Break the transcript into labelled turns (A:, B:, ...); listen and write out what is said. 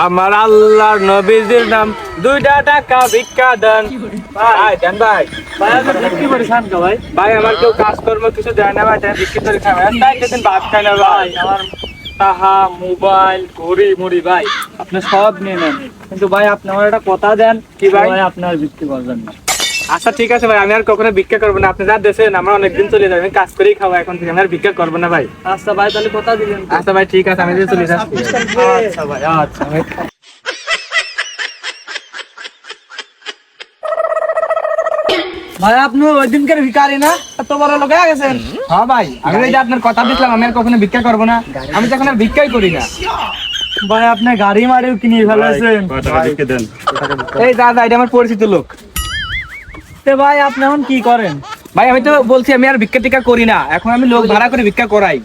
A: আমার আল্লাহর নবীজির নাম 2টা টাকা ভিক্ষা দেন। ভাই দেন ভাই।
B: ভাই আপনি বিক্রি করে খান তো ভাই।
A: ভাই আমার কেউ কাজকর্ম কিছু দেয় না ভাই, তাই বিক্রি করে খাই। তাই সেদিন ভাত খাই না ভাই।
B: আমার টাকা, মোবাইল, ঘড়ি মুড়ি ভাই আপনি সব নিয়ে নেন, কিন্তু ভাই আপনি আমার একটা কথা দেন।
A: কি ভাই?
B: আপনি আর বিক্রি করবেন না।
A: আচ্ছা ঠিক আছে ভাই, আমি আর কখনো ভিক্ষা করবো না। আপনি যা দেশেন আমরা অনেকদিন চলে যাবো, আমি কাজ করেই খাবো এখন থেকে, আমি আর ভিক্ষা করবো না ভাই।
B: আচ্ছা ভাই তাহলে কথা দিলেন তো।
A: আচ্ছা ভাই ঠিক আছে, আমি যে চলে যাচ্ছি।
B: আচ্ছা ভাই, আচ্ছা ভাই। ভাই আপনি ওই দিনকার ভিখারি না, এত বড় লোক হয়ে গেছেন।
A: হ্যাঁ ভাই, আমি ওই যে আপনার কথা দিচ্ছিলাম, আমি আর কখনো ভিক্ষা করবো না। আমি তো এখন আর ভিক্ষাই করি না।
B: ভাই আপনি গাড়ি মারিও কিনে ফেলেছেন।
A: এই দাদা, এটা আমার পরিচিত লোক।
B: তে ভাই আপনি এখন কি করেন?
A: ভাই আমি তো বলছি আমি আর ভিক্ষা টিক্ষা করি না, এখন আমি লোক ভাড়া করে ভিক্ষা করাই।